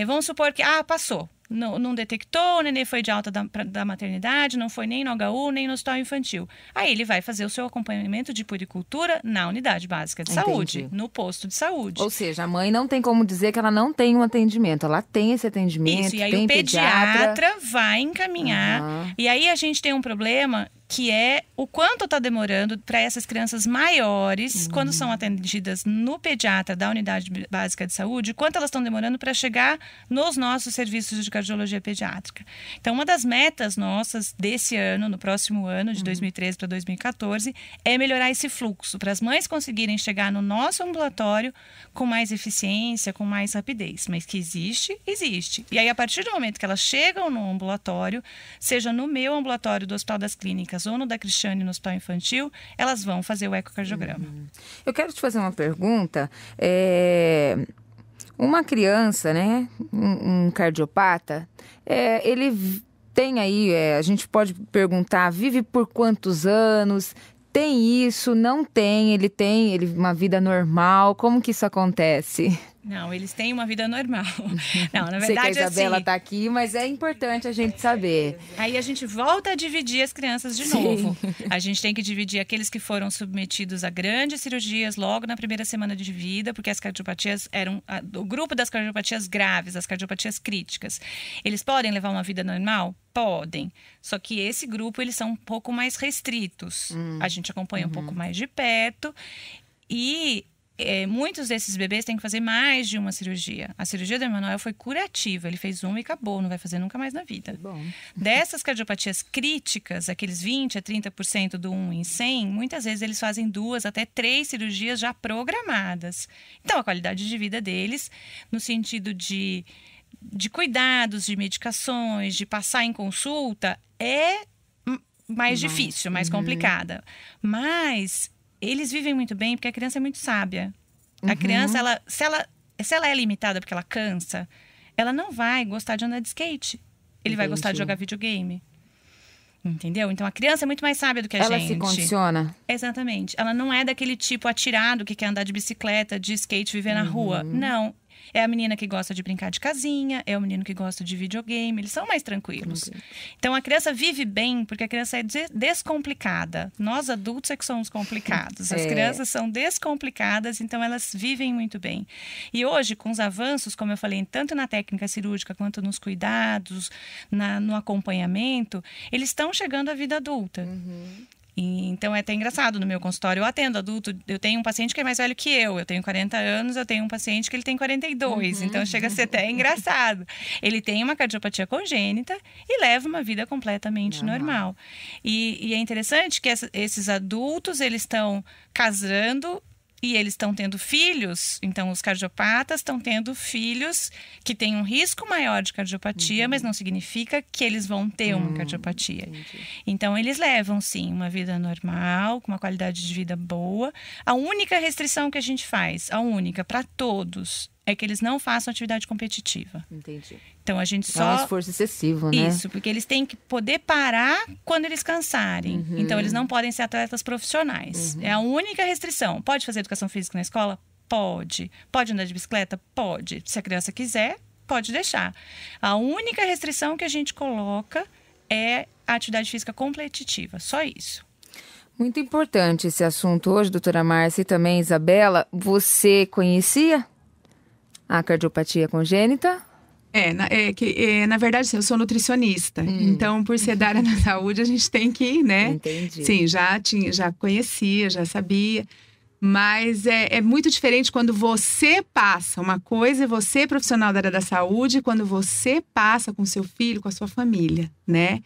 vamos supor que, passou. Não detectou, o nenê foi de alta da maternidade, não foi nem no HU, nem no hospital infantil. Aí ele vai fazer o seu acompanhamento de puericultura na unidade básica de saúde, no posto de saúde. Ou seja, a mãe não tem como dizer que ela não tem um atendimento, ela tem esse atendimento. Isso, e aí o pediatra vai encaminhar. E aí a gente tem um problema que é o quanto está demorando para essas crianças maiores, quando são atendidas no pediatra da unidade básica de saúde, quanto elas estão demorando para chegar nos nossos serviços de cardiologia pediátrica. Então, uma das metas nossas desse ano, no próximo ano, de 2013 para 2014, é melhorar esse fluxo, para as mães conseguirem chegar no nosso ambulatório com mais eficiência, com mais rapidez. Mas que existe, existe. E aí, a partir do momento que elas chegam no ambulatório, seja no meu ambulatório do Hospital das Clínicas ou no da Cristiane no Hospital Infantil, elas vão fazer o ecocardiograma. Eu quero te fazer uma pergunta. Uma criança, né, um cardiopata, ele tem aí, a gente pode perguntar, vive por quantos anos? Tem isso? Não tem? Ele tem uma vida normal? Como que isso acontece? Não, eles têm uma vida normal. Não, na verdade, sei que a Isabela está aqui, mas é importante a gente saber. Aí a gente volta a dividir as crianças de novo. A gente tem que dividir aqueles que foram submetidos a grandes cirurgias logo na primeira semana de vida, porque as cardiopatias eram o grupo das cardiopatias graves, as cardiopatias críticas. Eles podem levar uma vida normal? Podem. Só que esse grupo, eles são um pouco mais restritos. A gente acompanha um pouco mais de perto e muitos desses bebês têm que fazer mais de uma cirurgia. A cirurgia do Emanuel foi curativa. Ele fez uma e acabou, não vai fazer nunca mais na vida. Bom. Dessas cardiopatias críticas, aqueles 20% a 30% do 1 em 100, muitas vezes eles fazem 2 até 3 cirurgias já programadas. Então, a qualidade de vida deles, no sentido de cuidados, de medicações, de passar em consulta, é mais difícil, mais complicada. Mas eles vivem muito bem porque a criança é muito sábia. A criança, se ela é limitada porque ela cansa, ela não vai gostar de andar de skate. Ele vai gostar de jogar videogame. Entendeu? Então, a criança é muito mais sábia do que a gente. Ela se condiciona. Exatamente. Ela não é daquele tipo atirado que quer andar de bicicleta, de skate, viver na rua. Não. É a menina que gosta de brincar de casinha, é o menino que gosta de videogame, eles são mais tranquilos. Então, a criança vive bem porque a criança é descomplicada. Nós, adultos, é que somos complicados. As crianças são descomplicadas, então elas vivem muito bem. E hoje, com os avanços, como eu falei, tanto na técnica cirúrgica quanto nos cuidados, no acompanhamento, eles estão chegando à vida adulta. Então, é até engraçado, no meu consultório eu atendo adulto, eu tenho um paciente que é mais velho que eu tenho 40 anos, eu tenho um paciente que ele tem 42, então chega a ser até engraçado. Ele tem uma cardiopatia congênita e leva uma vida completamente normal. E é interessante que esses adultos, eles estão casando e eles estão tendo filhos, então os cardiopatas estão tendo filhos que têm um risco maior de cardiopatia, mas não significa que eles vão ter uma cardiopatia. Então, eles levam, sim, uma vida normal, com uma qualidade de vida boa. A única restrição que a gente faz, a única, para todos, é que eles não façam atividade competitiva. Entendi. Então, a gente só... É um esforço excessivo, né? Isso, porque eles têm que poder parar quando eles cansarem. Então, eles não podem ser atletas profissionais. É a única restrição. Pode fazer educação física na escola? Pode. Pode andar de bicicleta? Pode. Se a criança quiser, pode deixar. A única restrição que a gente coloca é a atividade física competitiva. Só isso. Muito importante esse assunto hoje, doutora Márcia, e também Isabela. Você conhecia a cardiopatia congênita? Na verdade, eu sou nutricionista. Então, por ser da área da saúde, a gente tem que, né? Entendi. Sim, já conhecia, já sabia. Mas é muito diferente quando você passa uma coisa, você é profissional da área da saúde, quando você passa com seu filho, com a sua família, né?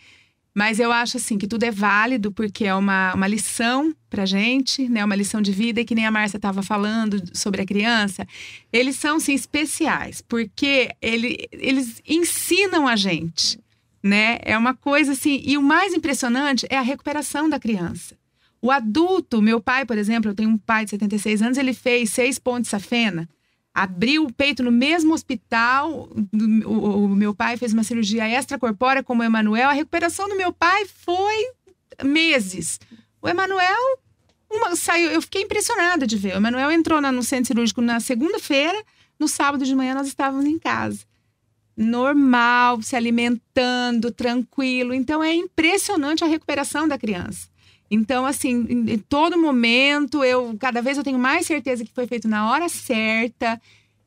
Mas eu acho assim que tudo é válido porque é uma lição pra gente, né? Uma lição de vida, e que nem a Márcia estava falando sobre a criança. Eles são, sim, especiais, porque eles ensinam a gente né? É uma coisa assim, e o mais impressionante é a recuperação da criança. O adulto, meu pai, por exemplo, eu tenho um pai de 76 anos, ele fez 6 pontos de safena, abriu o peito no mesmo hospital, o meu pai fez uma cirurgia extracorpórea como o Emanuel, a recuperação do meu pai foi meses. O Emanuel saiu, eu fiquei impressionada de ver. O Emanuel entrou no centro cirúrgico na segunda-feira, no sábado de manhã nós estávamos em casa. Normal, se alimentando, tranquilo. Então, é impressionante a recuperação da criança. Então, assim, em todo momento, cada vez eu tenho mais certeza que foi feito na hora certa,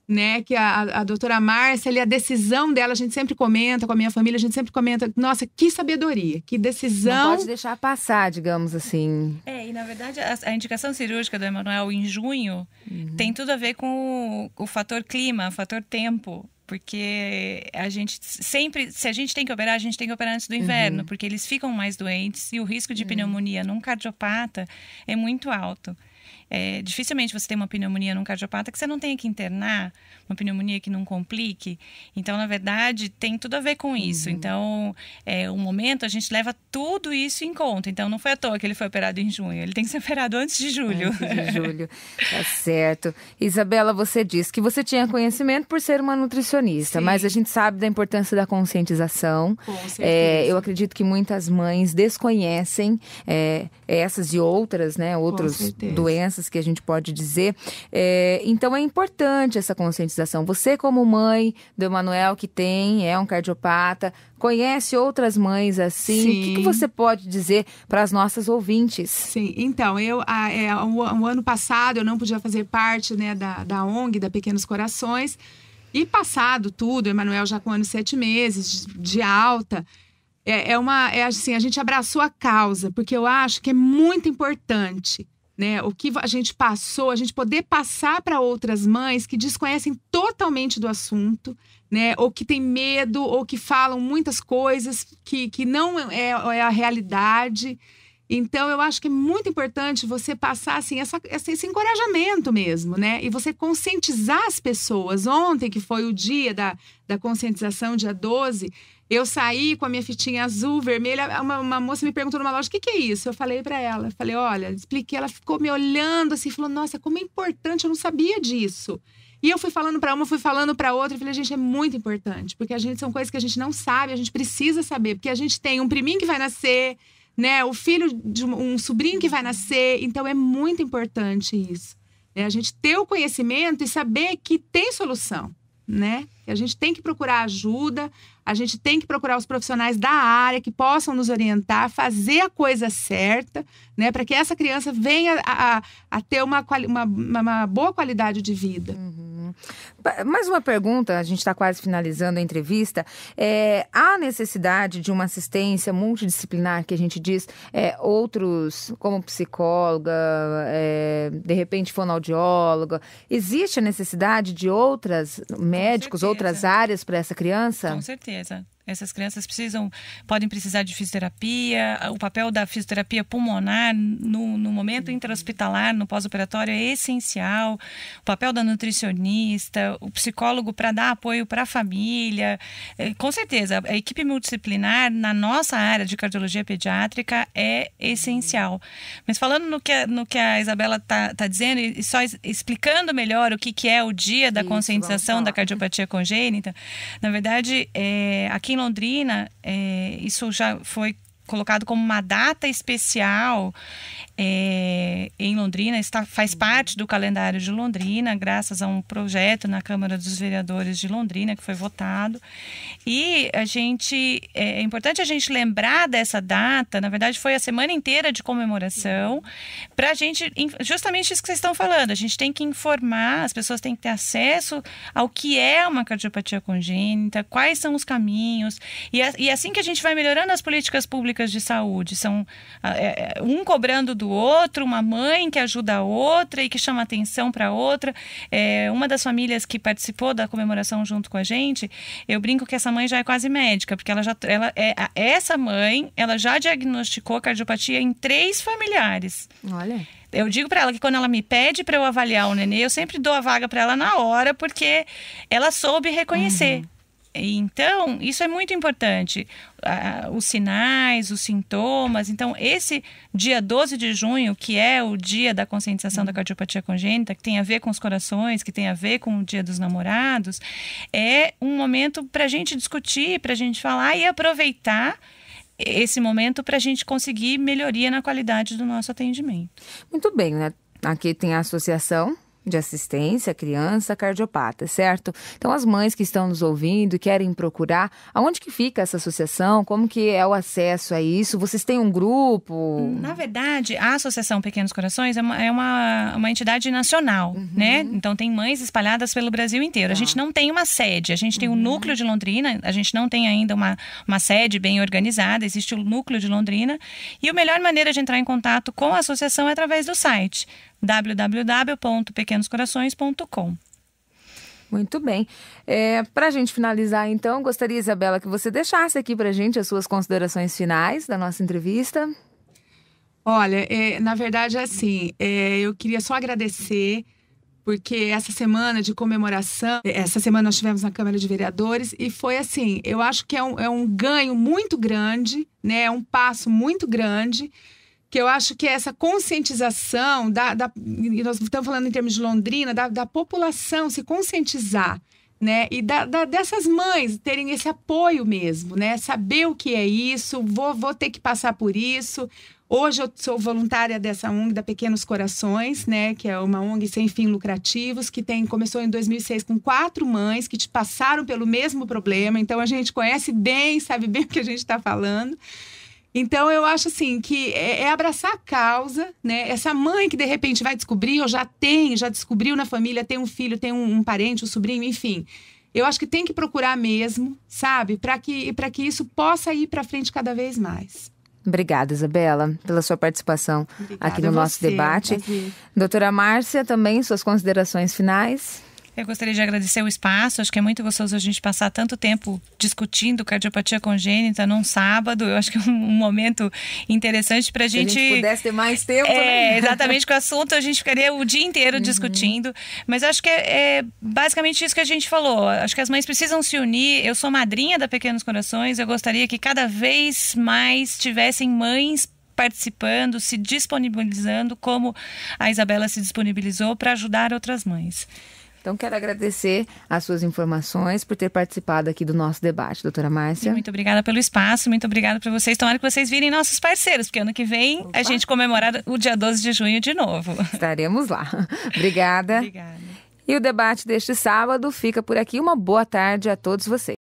né? Que a doutora Márcia, ali, a decisão dela, a gente sempre comenta, com a minha família, a gente sempre comenta, nossa, que sabedoria, que decisão. Não pode deixar passar, digamos assim. E na verdade, a indicação cirúrgica do Emanuel em junho tem tudo a ver com o fator clima, o fator tempo. Porque a gente sempre, se a gente tem que operar, a gente tem que operar antes do inverno, porque eles ficam mais doentes e o risco de pneumonia num cardiopata é muito alto. Dificilmente você tem uma pneumonia num cardiopata que você não tenha que internar, uma pneumonia que não complique. Então, na verdade, tem tudo a ver com isso. Então, o momento, a gente leva tudo isso em conta. Então, não foi à toa que ele foi operado em junho. Ele tem que ser operado antes de julho. Antes de julho, tá certo. Isabela, você disse que você tinha conhecimento por ser uma nutricionista, Sim. mas a gente sabe da importância da conscientização. Com certeza. Eu acredito que muitas mães desconhecem essas e outras, né, outras doenças que a gente pode dizer. Então, é importante essa conscientização. Você, como mãe do Emanuel, que é um cardiopata, conhece outras mães assim? Sim. O que você pode dizer para as nossas ouvintes? Sim, então, o ano passado eu não podia fazer parte, né, da ONG, da Pequenos Corações, e passado tudo, o Emanuel já com 1 ano e 7 meses de alta, assim, a gente abraçou a causa, porque eu acho que é muito importante, né, o que a gente passou, a gente poder passar para outras mães que desconhecem totalmente do assunto, né, ou que têm medo, ou que falam muitas coisas que não é a realidade. Então, eu acho que é muito importante você passar assim, esse encorajamento mesmo, né? E você conscientizar as pessoas. Ontem, que foi o dia da conscientização, dia 12, eu saí com a minha fitinha azul, vermelha. Uma moça me perguntou numa loja, o que é isso? Eu falei para ela, olha, expliquei. Ela ficou me olhando assim, falou, nossa, como é importante, eu não sabia disso. E eu fui falando para uma, fui falando para outra. Eu falei, gente, é muito importante. Porque são coisas que a gente não sabe, a gente precisa saber. Porque a gente tem um priminho que vai nascer, né, o filho de um sobrinho que vai nascer, então é muito importante isso, né? A gente ter o conhecimento e saber que tem solução, né? A gente tem que procurar ajuda, a gente tem que procurar os profissionais da área que possam nos orientar, fazer a coisa certa, né, para que essa criança venha a ter uma boa qualidade de vida. Mais uma pergunta, a gente está quase finalizando a entrevista. Há necessidade de uma assistência multidisciplinar, que a gente diz, outros, como psicóloga, de repente fonoaudióloga. Existe a necessidade de outras médicos, outras áreas para essa criança? Com certeza. Essas crianças podem precisar de fisioterapia. O papel da fisioterapia pulmonar no momento intra-hospitalar, no pós-operatório, é essencial. O papel da nutricionista, o psicólogo para dar apoio para a família. Com certeza, a equipe multidisciplinar na nossa área de cardiologia pediátrica é essencial. Mas falando no que a Isabela está dizendo e só explicando melhor o que é o dia da conscientização da cardiopatia congênita, na verdade, aqui em Londrina, isso já foi colocado como uma data especial em Londrina, faz parte do calendário de Londrina, graças a um projeto na Câmara dos Vereadores de Londrina, que foi votado. E é importante a gente lembrar dessa data. Na verdade, foi a semana inteira de comemoração, para a gente, justamente isso que vocês estão falando, a gente tem que informar, as pessoas têm que ter acesso ao que é uma cardiopatia congênita, quais são os caminhos, e assim que a gente vai melhorando as políticas públicas de saúde, são um cobrando do outro, uma mãe que ajuda a outra e que chama atenção para outra. Uma das famílias que participou da comemoração junto com a gente, eu brinco que essa mãe já é quase médica, porque essa mãe já diagnosticou cardiopatia em 3 familiares. Olha. Eu digo para ela que quando ela me pede para eu avaliar o nenê, eu sempre dou a vaga para ela na hora, porque ela soube reconhecer. Então, isso é muito importante. Os sinais, os sintomas. Então, esse dia 12 de junho, que é o dia da conscientização da cardiopatia congênita, que tem a ver com os corações, que tem a ver com o dia dos namorados, é um momento para a gente discutir, para a gente falar e aproveitar esse momento para a gente conseguir melhoria na qualidade do nosso atendimento. Muito bem, né? Aqui tem a associação de assistência à criança cardiopata, certo? Então, as mães que estão nos ouvindo e querem procurar, aonde que fica essa associação? Como que é o acesso a isso? Vocês têm um grupo? Na verdade, a Associação Pequenos Corações é uma entidade nacional, né? Então, tem mães espalhadas pelo Brasil inteiro. A gente não tem uma sede, a gente tem o núcleo de Londrina, a gente não tem ainda uma sede bem organizada, existe o núcleo de Londrina. E a melhor maneira de entrar em contato com a associação é através do site www.pequenoscorações.com. Muito bem. Para a gente finalizar, então, gostaria, Isabela, que você deixasse aqui para a gente as suas considerações finais da nossa entrevista. Olha, na verdade, assim, eu queria só agradecer, porque essa semana de comemoração, essa semana nós tivemos na Câmara de Vereadores e foi assim, eu acho que é um ganho muito grande, né? É um passo muito grande, que eu acho que essa conscientização, e nós estamos falando em termos de Londrina, da população se conscientizar, né? E dessas mães terem esse apoio mesmo, né? Saber o que é isso, vou ter que passar por isso. Hoje eu sou voluntária dessa ONG, da Pequenos Corações, né? Que é uma ONG sem fins lucrativos, que começou em 2006 com 4 mães que passaram pelo mesmo problema. Então, a gente conhece bem, sabe bem o que a gente está falando. Então, eu acho assim, que é abraçar a causa, né? Essa mãe que, de repente, vai descobrir, ou já descobriu na família, tem um filho, tem um parente, um sobrinho, enfim. Eu acho que tem que procurar mesmo, sabe? Para que isso possa ir para frente cada vez mais. Obrigada, Isabela, pela sua participação aqui no nosso debate. Doutora Márcia, também suas considerações finais? Eu gostaria de agradecer o espaço, acho que é muito gostoso a gente passar tanto tempo discutindo cardiopatia congênita num sábado, eu acho que é um momento interessante para a gente... Se a gente pudesse ter mais tempo, né? Exatamente, com o assunto a gente ficaria o dia inteiro discutindo, mas acho que é basicamente isso que a gente falou, acho que as mães precisam se unir, eu sou madrinha da Pequenos Corações, eu gostaria que cada vez mais tivessem mães participando, se disponibilizando, como a Isabela se disponibilizou para ajudar outras mães. Então, quero agradecer as suas informações por ter participado aqui do nosso debate, doutora Márcia. Muito obrigada pelo espaço, muito obrigada para vocês. Tomara que vocês virem nossos parceiros, porque ano que vem a gente comemora o dia 12 de junho de novo. Estaremos lá. Obrigada. Obrigada. E o debate deste sábado fica por aqui. Uma boa tarde a todos vocês.